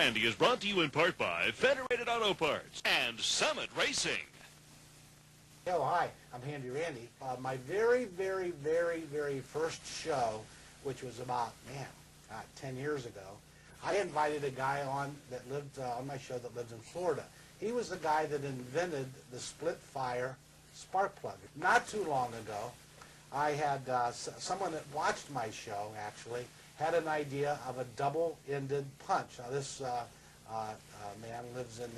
Handy is brought to you in part by Federated Auto Parts and Summit Racing. Hello, hi, I'm Handy Randy. My very first show, which was about, 10 years ago, I invited a guy on that lived on my show that lived in Florida. He was the guy that invented the split fire spark plug. Not too long ago, I had someone that watched my show, actually, had an idea of a double-ended punch. Now, this man lives in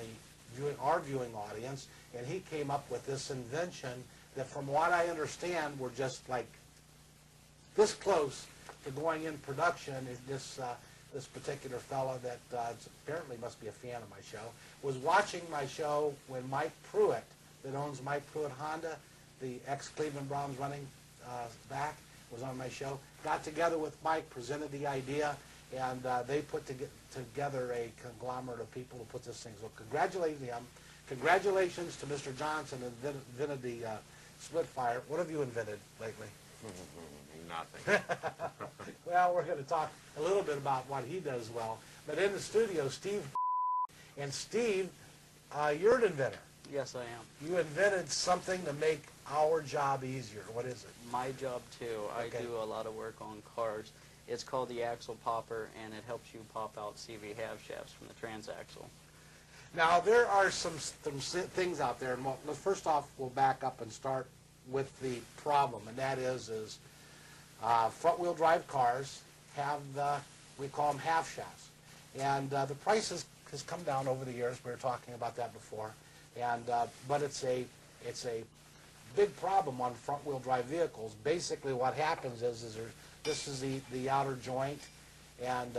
our viewing audience, and he came up with this invention that, from what I understand, we're just like this close to going in production. This particular fellow that apparently must be a fan of my show was watching my show when Mike Pruitt, that owns Mike Pruitt Honda, the ex-Cleveland Browns running back, was on my show. Got together with Mike, presented the idea, and they put together a conglomerate of people who put this thing. So congratulations to Mr. Johnson, who invented the split fire. What have you invented lately? Nothing. Well, we're going to talk a little bit about what he does well. But in the studio, Steve. And Steve, you're an inventor. Yes, I am. You invented something to make our job easier. What is it? My job, too. Okay. I do a lot of work on cars. It's called the axle popper, and it helps you pop out CV half shafts from the transaxle. Now, there are some things out there. And first off, we'll back up and start with the problem, and that is front-wheel drive cars have we call them half shafts. And the price has come down over the years. We were talking about that before. And but it's a big problem on front-wheel drive vehicles. Basically, what happens is this is the outer joint, and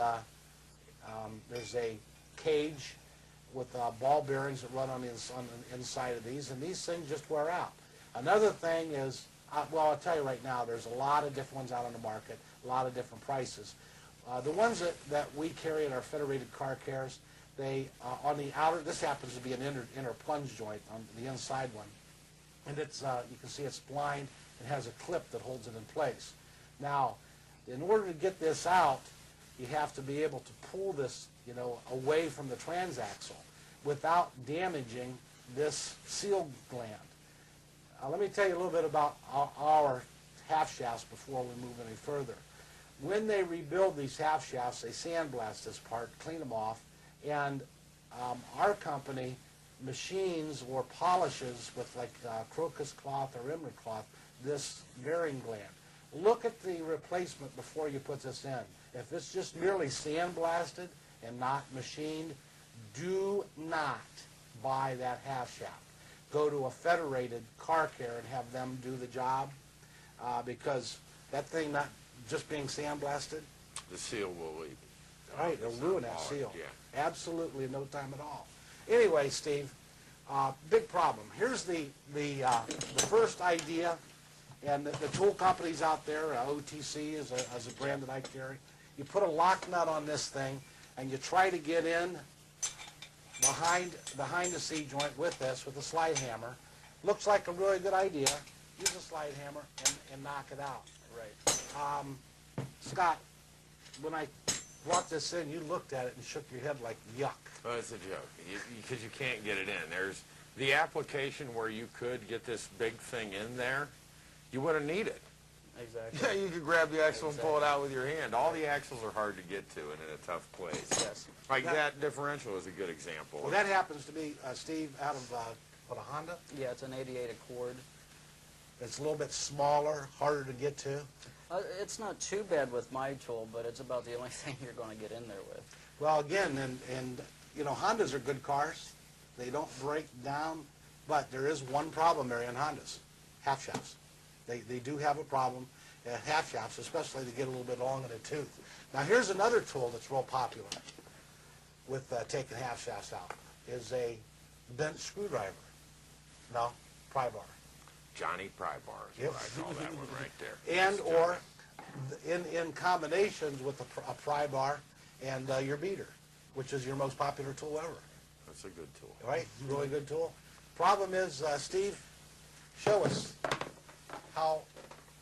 there's a cage with ball bearings that run on the inside of these, and these things just wear out. Another thing is, well, I'll tell you right now, there's a lot of different ones out on the market, a lot of different prices. The ones that we carry in our Federated Car Cares, they on the outer, this happens to be an inner plunge joint on the inside one, and it's you can see it's blind and has a clip that holds it in place. Now, in order to get this out, you have to be able to pull this, away from the transaxle without damaging this seal gland. Let me tell you a little bit about our half shafts before we move any further. When they rebuild these half shafts, they sandblast this part, clean them off, and our company machines or polishes with like crocus cloth or emery cloth this bearing gland. Look at the replacement before you put this in. If it's just merely sandblasted and not machined, do not buy that half shaft. Go to a Federated Car Care and have them do the job, because that thing not just being sandblasted, The seal will leave. right, it'll ruin that seal. Yeah. Absolutely no time at all. Anyway, Steve, big problem. Here's the first idea, and the tool companies out there, OTC is a brand that I carry. You put a lock nut on this thing, and you try to get in behind the C joint with this, with a slide hammer. Looks like a really good idea. Use a slide hammer and knock it out. Right. Scott, when I brought this in, you looked at it and shook your head like, yuck. Well, it's a joke, because you can't get it in. There's the application where you could get this big thing in there. You wouldn't need it. Exactly. Yeah, you could grab the axle and pull it out with your hand. All the axles are hard to get to and in a tough place. Yes. Like that differential is a good example. Well, that happens to be, Steve, out of a Honda. Yeah, it's an 88 Accord. It's a little bit smaller, harder to get to. It's not too bad with my tool, but it's about the only thing you're going to get in there with. Well, again, and Hondas are good cars. They don't break down, but there is one problem area in Hondas: half shafts. They do have a problem at half shafts, especially to get a little bit long in the tooth. Now, here's another tool that's real popular with taking half shafts out, is a bent screwdriver. No, pry bar. Johnny Prybar is what I call that one right there. And or in combinations with a pry bar and your beater, which is your most popular tool ever. That's a good tool. Right? Really good tool. Problem is, Steve, show us how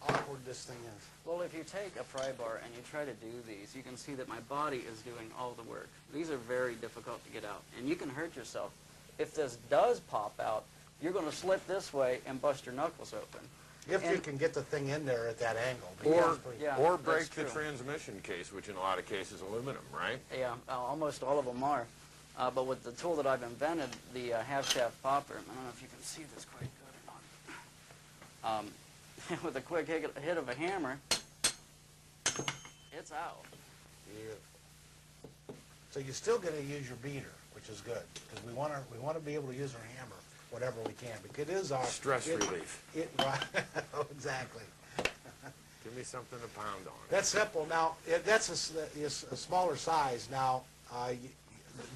awkward awkward this thing is. Well, if you take a pry bar and you try to do these, you can see that my body is doing all the work. These are very difficult to get out, and you can hurt yourself. If this does pop out, you're going to slip this way and bust your knuckles open. If you can get the thing in there at that angle. Or break that's the true. transmission case, which in a lot of cases aluminum, right? Yeah, almost all of them are. But with the tool that I've invented, the half-shaft popper, I don't know if you can see this quite good or not. With a quick hit of a hammer, it's out. Yeah. So you're still going to use your beater, which is good, because we want to be able to use our hammer whatever we can, because it is our Stress relief. Right. Exactly. Give me something to pound on. That's simple. Now that's a smaller size. Now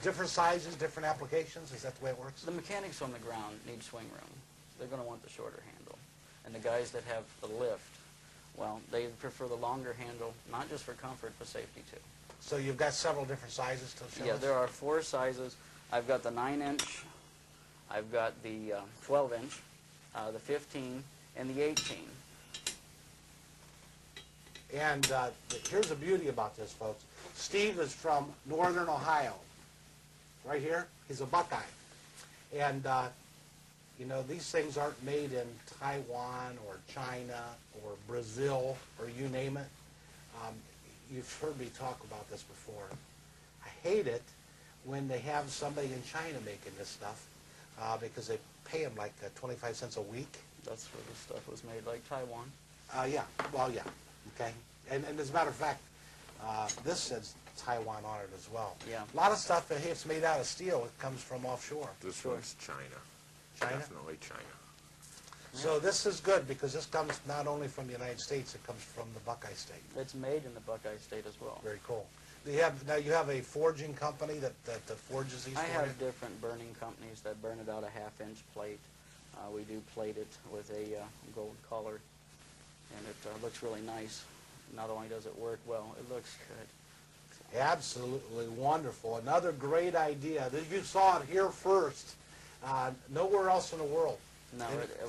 different sizes, different applications. Is that the way it works? The mechanics on the ground need swing room. They're going to want the shorter handle. And the guys that have the lift, well, they prefer the longer handle, not just for comfort, but safety too. So you've got several different sizes to show us? Yeah, there are 4 sizes. I've got the 9-inch, I've got the 12-inch, the 15, and the 18. And here's the beauty about this, folks. Steve is from northern Ohio, right here. He's a Buckeye. And, you know, these things aren't made in Taiwan or China or Brazil or you name it. You've heard me talk about this before. I hate it when they have somebody in China making this stuff because they pay them like 25 cents a week. That's where the stuff was made, like Taiwan. Yeah, well, yeah, okay. And as a matter of fact, this says Taiwan on it as well. Yeah. A lot of stuff that it's made out of steel. It comes from offshore. This one's China. China? Definitely China. So this is good because this comes not only from the United States, it comes from the Buckeye State. It's made in the Buckeye State as well. Very cool. Now you have a forging company that forges these I for have you? different burning companies that burn it out a 1/2-inch plate. We do plate it with a gold color, and it looks really nice. Not only does it work well, it looks good. Absolutely wonderful. Another great idea. You saw it here first. Nowhere else in the world. No,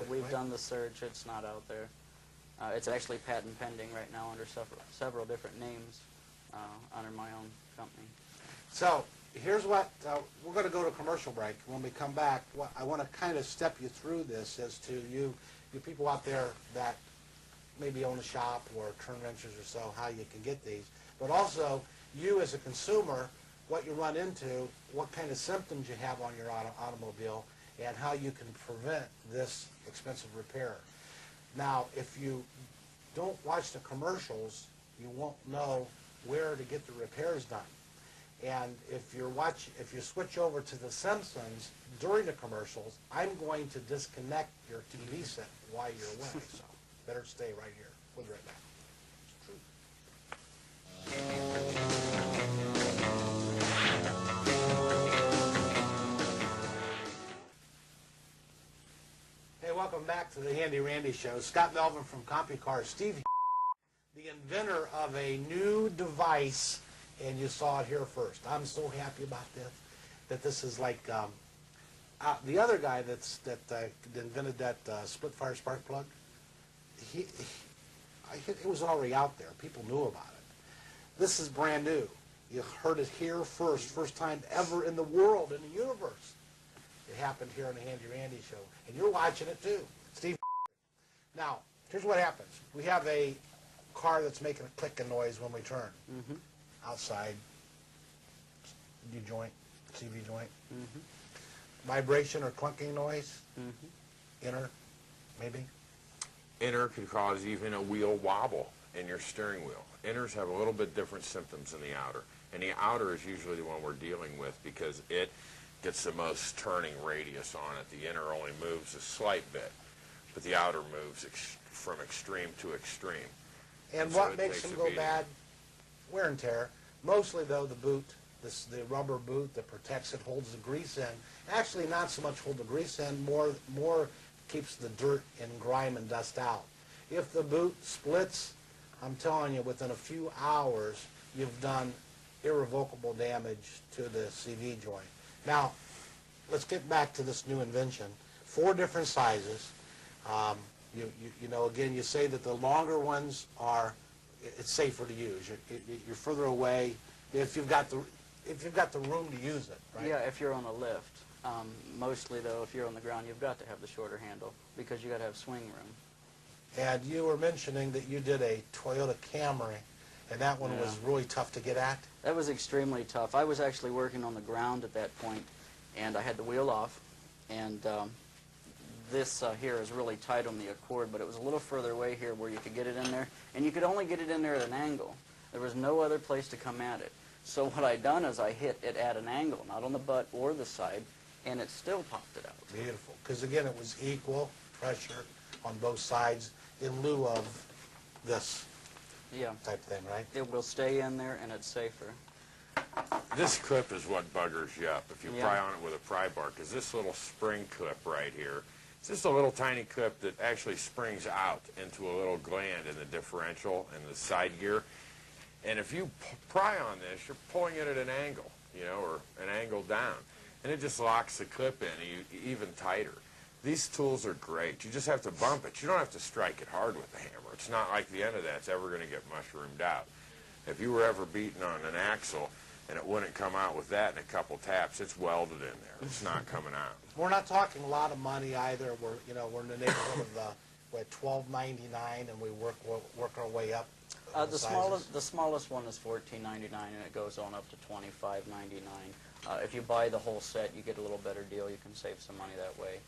we've done the search. It's not out there. It's actually patent pending right now under several different names under my own company. So here's what, we're going to go to commercial break. When we come back, I want to kind of step you through this as to you people out there that maybe own a shop or turn wrenches or so, how you can get these. But also, you as a consumer, what you run into, what kind of symptoms you have on your automobile, and how you can prevent this expensive repair. Now, if you don't watch the commercials, you won't know where to get the repairs done. And if you switch over to The Simpsons during the commercials, I'm going to disconnect your TV set while you're away. So better stay right here. We'll be right back. It's true. Hey, welcome back to the Handy Randy Show. Scott Melvin from CompuCars. Steve, the inventor of a new device, and you saw it here first. I'm so happy about this, that this is like the other guy that invented that split fire spark plug. It was already out there. People knew about it. This is brand new. You heard it here first time ever in the world, in the universe. It happened here on the Handy Randy Show, and you're watching it too, Steve. Now, here's what happens. We have a car that's making a clicking noise when we turn. Mm-hmm. Outside, U-joint, CV joint. Mm-hmm. Vibration or clunking noise. Mm-hmm. Inner, maybe. Inner could cause even a wheel wobble in your steering wheel. Inners have a little bit different symptoms than the outer. And the outer is usually the one we're dealing with because it gets the most turning radius on it. The inner only moves a slight bit, but the outer moves from extreme to extreme. And so what it makes takes them a go beating. bad? Wear and tear. Mostly, though, the boot, the rubber boot that protects it, holds the grease in. Actually, not so much hold the grease in, more keeps the dirt and grime and dust out. If the boot splits, I'm telling you, within a few hours, you've done irrevocable damage to the CV joint. Now, let's get back to this new invention. 4 different sizes. You know, again, you say that the longer ones are, it's safer to use. You're further away if you've got the room to use it, right? Yeah, if you're on a lift. Mostly, though, if you're on the ground, you've got to have the shorter handle because you got to have swing room. And you were mentioning that you did a Toyota Camry, and that one was really tough to get at. That was extremely tough. I was actually working on the ground at that point, and I had the wheel off, and this here is really tight on the Accord, but it was a little further away here where you could get it in there, and you could only get it in there at an angle. There was no other place to come at it. So what I done is I hit it at an angle, not on the butt or the side, and it still popped it out. Beautiful. Because, again, it was equal pressure on both sides in lieu of this type thing, right? It will stay in there, and it's safer. This clip is what buggers you up if you pry on it with a pry bar, because this little spring clip right here, it's just a little tiny clip that actually springs out into a little gland in the differential and the side gear. And if you pry on this, you're pulling it at an angle, you know, or an angle down. And it just locks the clip in even tighter. These tools are great. You just have to bump it. You don't have to strike it hard with the hammer. It's not like the end of that's ever going to get mushroomed out. If you were ever beaten on an axle and it wouldn't come out with that in a couple taps, it's welded in there. It's not coming out. We're not talking a lot of money either. We're in the neighborhood of we're at $12.99, and we work our way up. The smallest one is $14.99, and it goes on up to $25.99. If you buy the whole set, you get a little better deal. You can save some money that way.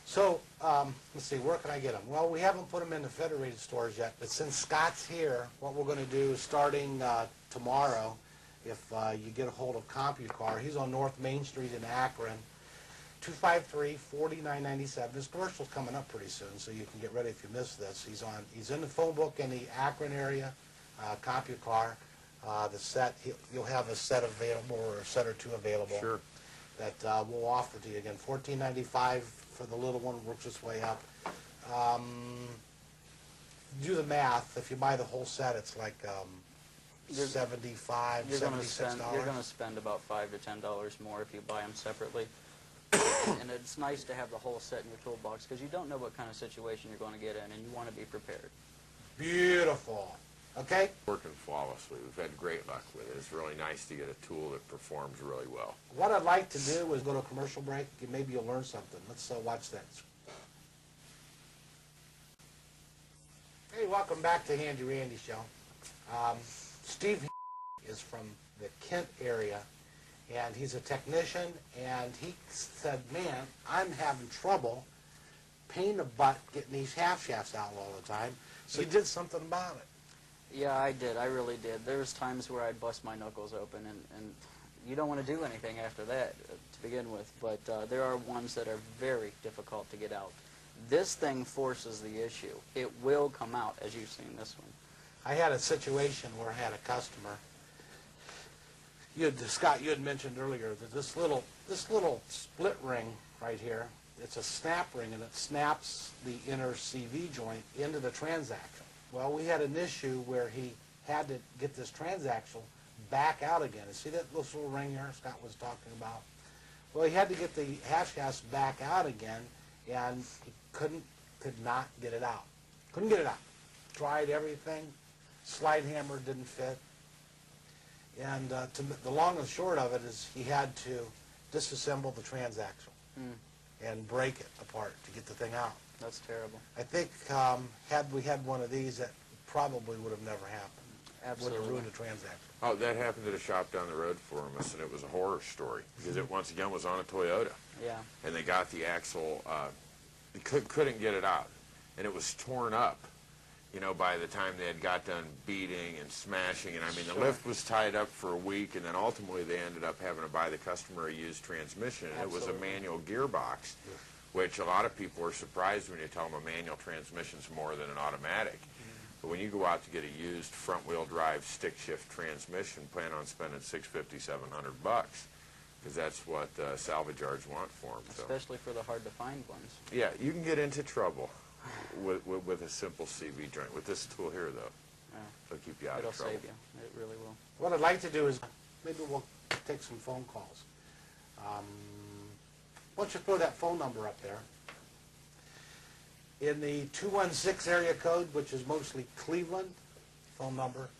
So, let's see, where can I get them? Well, we haven't put them in the Federated stores yet, but since Scott's here, what we're going to do is starting tomorrow, if you get a hold of CompuCar, he's on North Main Street in Akron, 253-4997. His commercial's coming up pretty soon, so you can get ready if you miss this. He's in the phone book in the Akron area, CompuCar. The set, you'll have a set available or a set or two available. Sure. That we'll offer to you. Again, $14.95 for the little one, works its way up. Do the math. If you buy the whole set, it's like $75, $76. You're going to spend about $5 to $10 more if you buy them separately. And it's nice to have the whole set in your toolbox because you don't know what kind of situation you're going to get in, and you want to be prepared. Beautiful. Okay? Working flawlessly. We've had great luck with it. It's really nice to get a tool that performs really well. What I'd like to do is go to a commercial break. Maybe you'll learn something. Let's watch that. Hey, welcome back to Handy Randy Show. Steve is from the Kent area, and he's a technician, and he said, man, I'm having trouble pain in the butt getting these half shafts out all the time. So he did something about it. Yeah, I did. I really did. There was times where I'd bust my knuckles open, and you don't want to do anything after that to begin with. But there are ones that are very difficult to get out. This thing forces the issue. It will come out, as you've seen this one. I had a situation where I had a customer. Scott, you had mentioned earlier that this little split ring right here, it's a snap ring, and it snaps the inner CV joint into the transaxle. Well, we had an issue where he had to get this transaxle back out again. And see that little ring here Scott was talking about? Well, he had to get the half shafts back out again, and he could not get it out. Couldn't get it out. Tried everything. Slide hammer didn't fit. And the long and short of it is he had to disassemble the transaxle and break it apart to get the thing out. That's terrible. I think had we had one of these, that probably would have never happened. Absolutely. Would have ruined the transaction. Oh, that happened at a shop down the road from us, and it was a horror story because it once again was on a Toyota. Yeah. And they got the axle, couldn't get it out, and it was torn up. You know, by the time they had got done beating and smashing, and I mean, the lift was tied up for a week, and then ultimately they ended up having to buy the customer a used transmission, and Absolutely. it was a manual gearbox, which a lot of people are surprised when you tell them a manual transmission's more than an automatic. But when you go out to get a used front-wheel drive stick-shift transmission, plan on spending $650, $700, because that's what salvage yards want for them. So. Especially for the hard-to-find ones. Yeah, you can get into trouble with a simple CV joint. With this tool here, though, it'll keep you out of trouble. It'll save you. It really will. What I'd like to do is maybe we'll take some phone calls. Why don't you throw that phone number up there? In the 216 area code, which is mostly Cleveland, phone number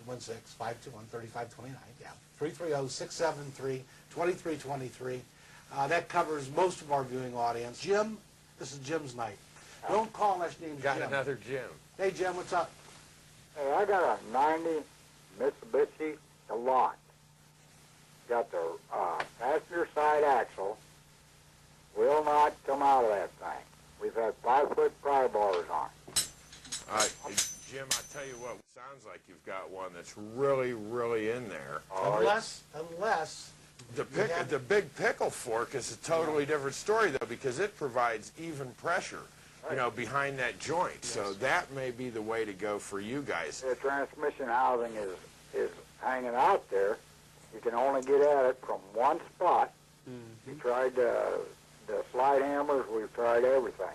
216-521-3529, yeah, 330-673-2323. That covers most of our viewing audience. Jim, this is Jim's night. Don't call unless your name's Got Jim. another Jim. Hey, Jim, what's up? Hey, I got a 90 Mitsubishi Galant. Got the passenger side axle. Will not come out of that thing. We've had 5-foot pry bars on. Jim, I tell you what, it sounds like you've got one that's really, really in there. Unless The big pickle fork is a totally different story, though, because it provides even pressure, you know, behind that joint. Yes. So that may be the way to go for you guys. The transmission housing is hanging out there. You can only get at it from one spot. You tried the slide hammers. We've tried everything.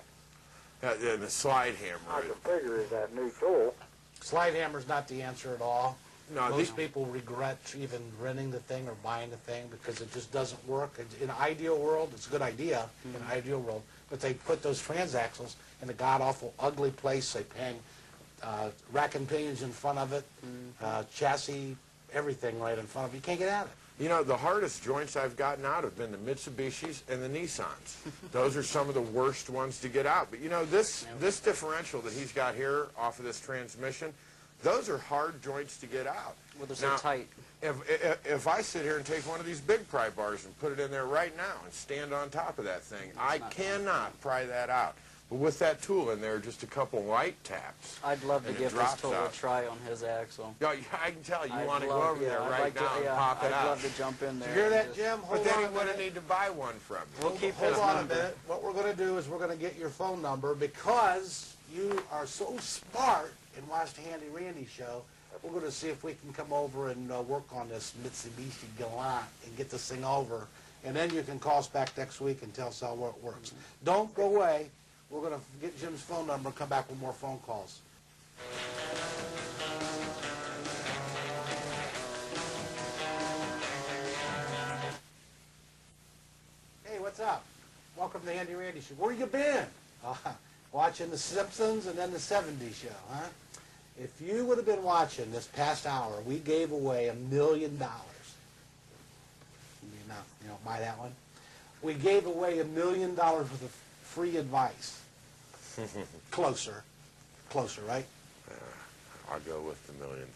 The slide hammer. I can figure is that new tool. slide hammer's not the answer at all. No, Most people regret even renting the thing or buying the thing because it just doesn't work. In an ideal world, it's a good idea in an ideal world, but they put those transaxles in a god-awful ugly place. They hang rack and pinions in front of it, chassis, everything right in front of it. You can't get at it. You know, the hardest joints I've gotten out have been the Mitsubishis and the Nissans. Those are some of the worst ones to get out. But, you know, this differential that he's got here off of this transmission, those are hard joints to get out. Well, they're so tight. If I sit here and take one of these big pry bars and put it in there right now and stand on top of that thing, I cannot pry that out. But with that tool in there, just a couple light taps. I'd love to give this tool a try on his axle. Yeah, I can tell you want to go over there right now and pop it out. I'd love to jump in there. Did you hear that, Jim? But then he wouldn't need to buy one from you. We'll keep Hold his on number. a minute. What we're going to do is we're going to get your phone number because you are so smart and watch the Handy Randy show. We're going to see if we can come over and work on this Mitsubishi Galant and get this thing over. And then you can call us back next week and tell us how it works. Don't go away. We're going to get Jim's phone number and come back with more phone calls. Hey, what's up? Welcome to the Handy Randy Show. Where you been? Watching The Simpsons and then the 70s show, huh? If you would have been watching this past hour, we gave away $1 million. You don't buy that one? We gave away $1 million worth of free advice. Closer, right? I'll go with the $1 million,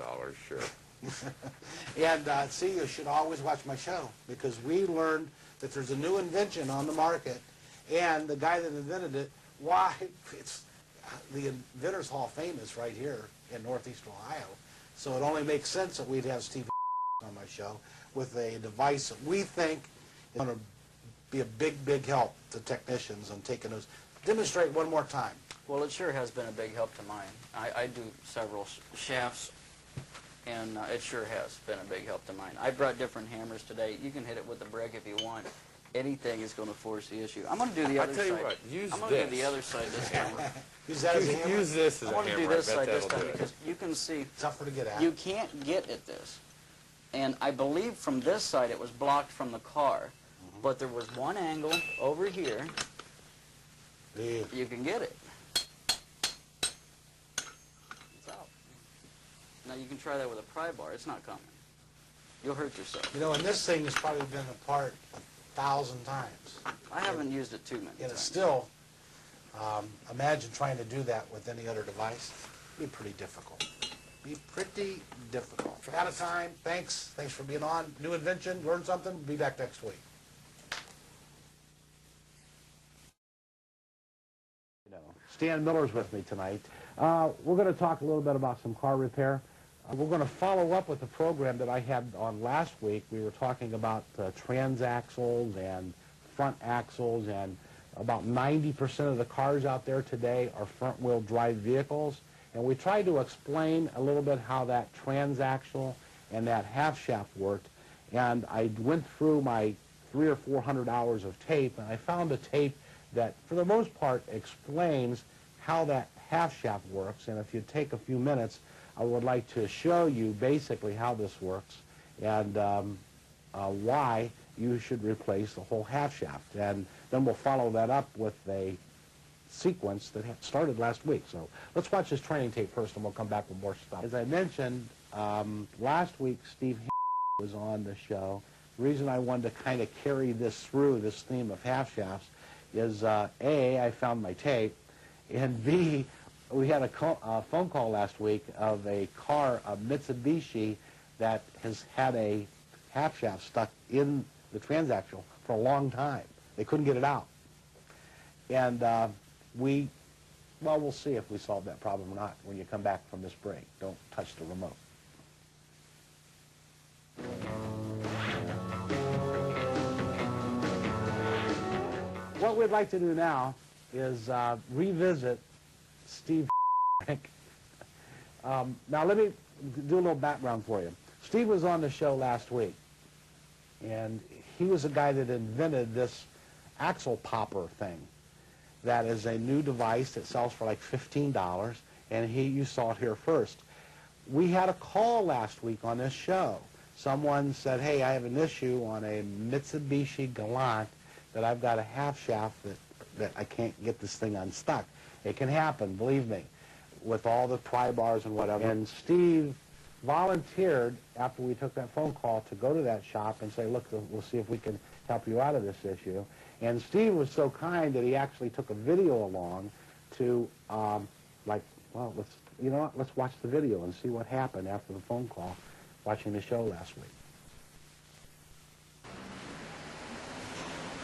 sure. And see, you should always watch my show because we learned that there's a new invention on the market, and the guy that invented it, why it's the Inventors Hall of Fame is right here in Northeast Ohio. So it only makes sense that we'd have Steve on my show with a device that we think is going to be a big, big help to technicians on taking those. Demonstrate one more time. Well, it sure has been a big help to mine. I do several shafts, and it sure has been a big help to mine. I brought different hammers today. You can hit it with a brick if you want. Anything is going to force the issue. I'm going to do the other side. I tell you what, use I'm this. going to do the other side this time. Use that as a hammer? Use this as I a want hammer. to do this I bet side this that'll time do it. because you can see Tougher to get at. you can't get at this. And I believe from this side it was blocked from the car, but there was one angle over here. Yeah. You can get it. It's out. Now you can try that with a pry bar. It's not coming. You'll hurt yourself. You know, and this thing has probably been apart 1,000 times. I haven't used it too many And times. it's still, imagine trying to do that with any other device. Be pretty difficult. Be pretty difficult. We're out of time. Thanks. Thanks for being on. New invention. Learn something. Be back next week. Stan Miller's with me tonight. We're going to talk a little bit about some car repair. We're going to follow up with the program that I had on last week. We were talking about transaxles and front axles, and about 90% of the cars out there today are front-wheel drive vehicles. And we tried to explain a little bit how that transaxle and that half shaft worked. And I went through my 300 or 400 hours of tape, and I found a tape that, for the most part, explains how that half shaft works. And if you take a few minutes, I would like to show you basically how this works and why you should replace the whole half shaft. And then we'll follow that up with a sequence that started last week. So let's watch this training tape first, and we'll come back with more stuff. As I mentioned, last week Steve was on the show. The reason I wanted to kind of carry this through, this theme of half shafts, is A, I found my tape, and B, we had a phone call last week of a car, a Mitsubishi, that has had a half shaft stuck in the transaxle for a long time. They couldn't get it out. And we'll see if we solve that problem or not when you come back from this break. Don't touch the remote. What we'd like to do now is revisit Steve. Now let me do a little background for you. Steve was on the show last week, and he was the guy that invented this axle popper thing. That is a new device that sells for like $15, and you saw it here first. We had a call last week on this show. Someone said, hey, I have an issue on a Mitsubishi Galant that I've got a half shaft that I can't get this thing unstuck. It can happen, believe me, with all the pry bars and whatever. And Steve volunteered, after we took that phone call, to go to that shop and say, look, we'll see if we can help you out of this issue. And Steve was so kind that he actually took a video along to, let's watch the video and see what happened after the phone call, watching the show last week.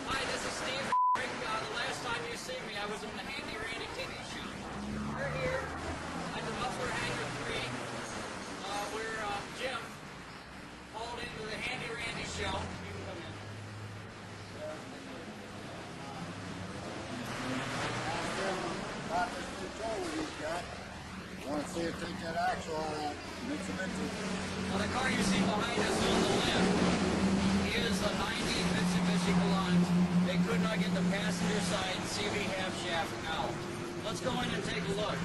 Hi, this is Steve. The last time you see me, I was in the Handy Randy TV show. We're here at the Muffler Hangar 3, where Jim hauled into the Handy Randy show. You can come in. About this new trailer he's got. Want to see if they get axle on that Mitsubishi. Now, the car you see behind us on the left is a 90 Mitsubishi Galant. They could not get the passenger side CV half shaft out. Let's go in and take a look.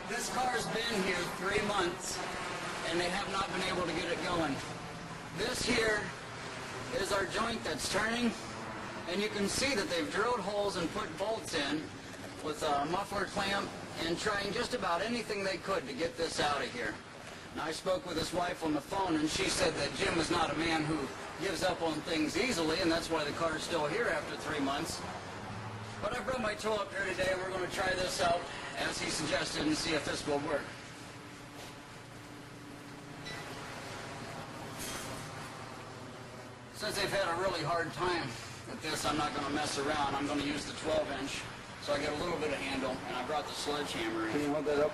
This car's been here 3 months, and they have not been able to get it going. This here is our joint that's turning, and you can see that they've drilled holes and put bolts in with a muffler clamp and trying just about anything they could to get this out of here. Now, I spoke with his wife on the phone, and she said that Jim is not a man who gives up on things easily, and that's why the car is still here after 3 months. But I brought my tool up here today, and we're going to try this out as he suggested and see if this will work. Since they've had a really hard time with this, I'm not going to mess around. I'm going to use the 12-inch, so I get a little bit of handle, and I brought the sledgehammer in. Can you hold that up?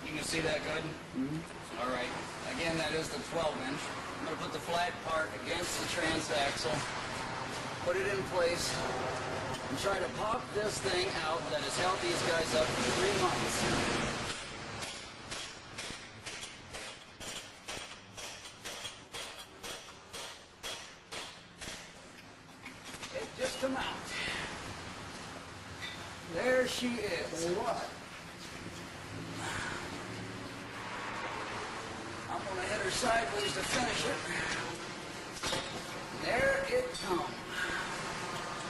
You can see that good? Mm-hmm. All right. Again, that is the 12-inch. I'm going to put the flat part against the transaxle, put it in place, and try to pop this thing out that has held these guys up for 3 months. Just come out. There she is. Say what? I'm going to hit her sideways to finish it. There it comes.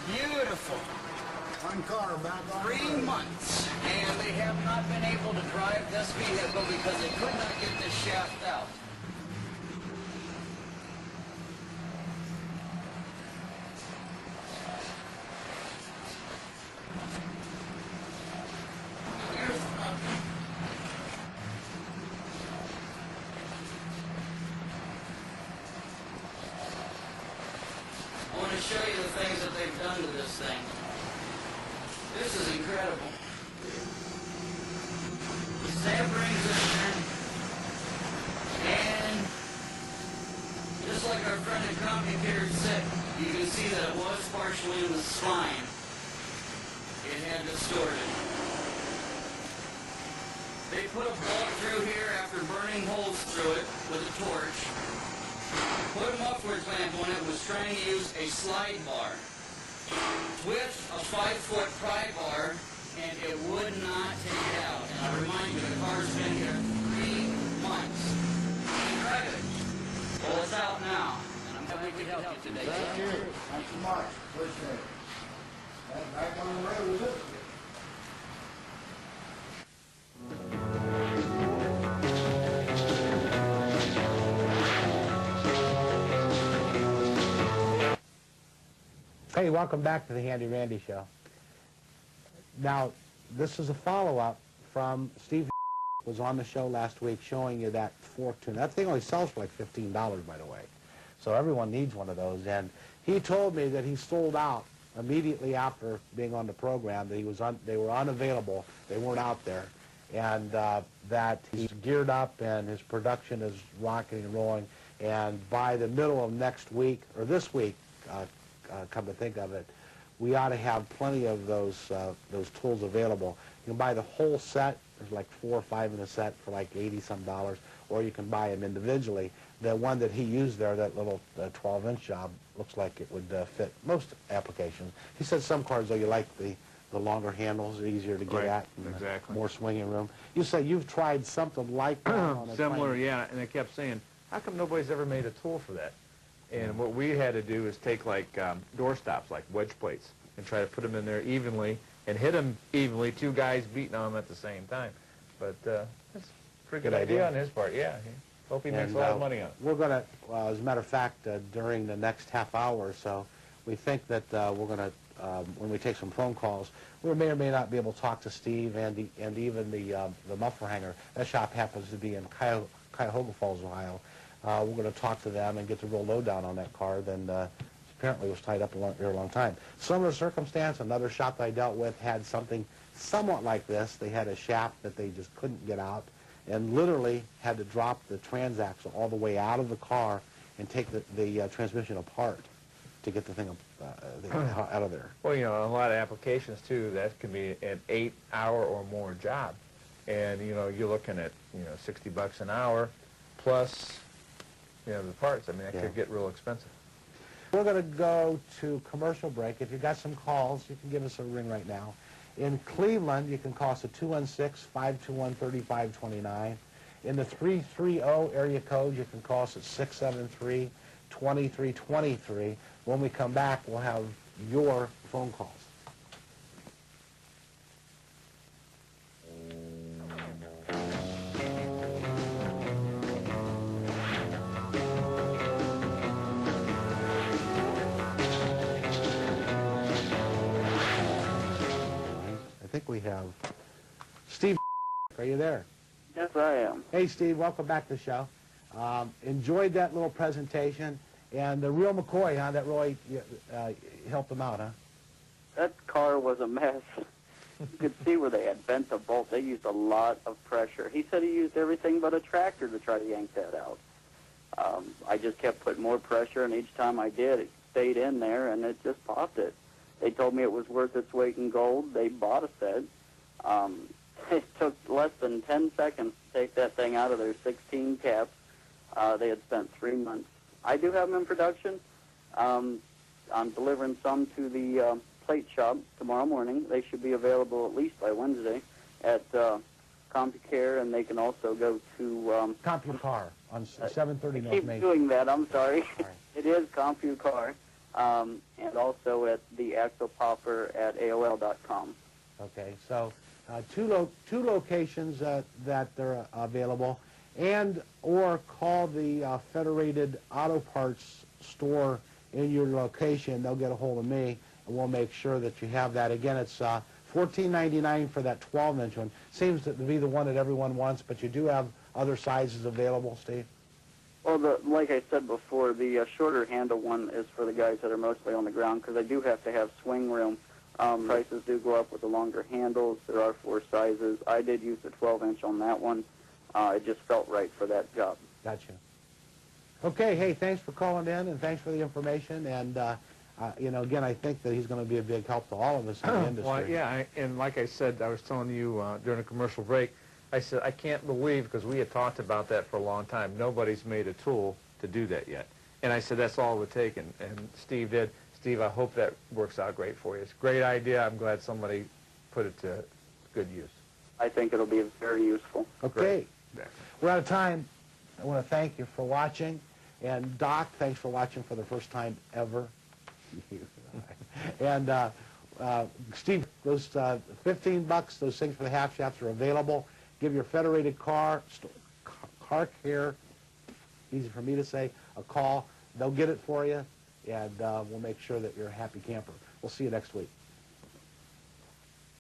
Beautiful. One car back on. 3 months, and they have not been able to drive this vehicle because they could not get this shaft out. I want to show you the things that they've done to this thing. This is incredible. The stamp rings in there, and just like our friend at CompuCare said, you can see that it was partially in the spine. It had distorted. They put a bolt through here after burning holes through it with a torch. Put a muffler clamp on it, was trying to use a slide bar with a 5-foot pry bar, and it would not take it out. And I remind you, the car's been here 3 months. Well, it's out now, and I'm glad we could help you today. Thank you. Thanks so much. Appreciate it. And back on the road with it. Hey, welcome back to the Handy Randy Show. Now, this is a follow-up from Steve was on the show last week showing you that fork tune. That thing only sells for like $15, by the way. So everyone needs one of those. And he told me that he sold out immediately after being on the program, that they were unavailable. They weren't out there. And that he's geared up and his production is rocking and rolling. And by the middle of next week, or this week, come to think of it, we ought to have plenty of those tools available. You can buy the whole set. There's like 4 or 5 in a set for like $80-some, or you can buy them individually. The one that he used there, that little 12-inch job, looks like it would fit most applications. He said some cars, though, you like the longer handles, they're easier to get at, and exactly. more swinging room. You said you've tried something like that on a Similar, plane. yeah, and they kept saying, how come nobody's ever made a tool for that? And what we had to do is take like door stops, like wedge plates, and try to put them in there evenly and hit them evenly, 2 guys beating on them at the same time. But that's a pretty good idea on his part, yeah. Hope he makes a lot of money on it. We're going to, as a matter of fact, during the next half hour or so, we think that we're going to, when we take some phone calls, we may or may not be able to talk to Steve and even the muffler hanger. That shop happens to be in Cuyahoga Falls, Ohio. We're going to talk to them and get the real lowdown on that car. Then apparently it was tied up a very long time. Similar circumstance, another shop that I dealt with had something somewhat like this. They had a shaft that they just couldn't get out and literally had to drop the transaxle all the way out of the car and take the transmission apart to get the thing out of there. Well, you know, a lot of applications, too, that can be an 8-hour or more job. And, you know, you're looking at, $60 an hour plus, the parts. I mean, that could get real expensive. We're going to go to commercial break. If you've got some calls, you can give us a ring right now. In Cleveland, you can call us at 216-521-3529. In the 330 area code, you can call us at 673-2323. When we come back, we'll have your phone calls. I think we have Steve. Are you there? Yes, I am. Hey, Steve, welcome back to the show. Enjoyed that little presentation. And the real McCoy, huh, that really helped him out, huh? That car was a mess. You could see where they had bent the bolt. They used a lot of pressure. He said he used everything but a tractor to try to yank that out. I just kept putting more pressure, and each time I did, it stayed in there, and it just popped it. They told me it was worth its weight in gold. They bought a set. It took less than 10 seconds to take that thing out of their 16 caps. They had spent 3 months. I do have them in production. I'm delivering some to the plate shop tomorrow morning. They should be available at least by Wednesday at CompuCare, and they can also go to... CompuCar on 730 North Main. Keep doing that, I'm sorry. Right. It is CompuCar, and also at the Axle Popper at AOL.com. Okay, so two locations that they're available, and or call the Federated Auto Parts store in your location. They'll get a hold of me, and we'll make sure that you have that. Again, it's $14.99 for that 12-inch one. Seems to be the one that everyone wants, but you do have other sizes available, Steve? Well, like I said before, the shorter handle one is for the guys that are mostly on the ground, because I do have to have swing room. Prices do go up with the longer handles. There are 4 sizes. I did use the 12-inch on that one. It just felt right for that job. Gotcha. Okay, hey, thanks for calling in, and thanks for the information. And, again, I think that he's going to be a big help to all of us in the industry. Well, yeah, and like I said, I was telling you during a commercial break, I said, I can't believe, because we had talked about that for a long time, nobody's made a tool to do that yet. And I said, that's all it would take, and Steve did. Steve, I hope that works out great for you. It's a great idea. I'm glad somebody put it to good use. I think it'll be very useful. Okay. We're out of time. I want to thank you for watching. And Doc, thanks for watching for the first time ever. And Steve, those $15, those things for the half shafts are available. Give your Federated car care, easy for me to say, a call. They'll get it for you, and we'll make sure that you're a happy camper. We'll see you next week.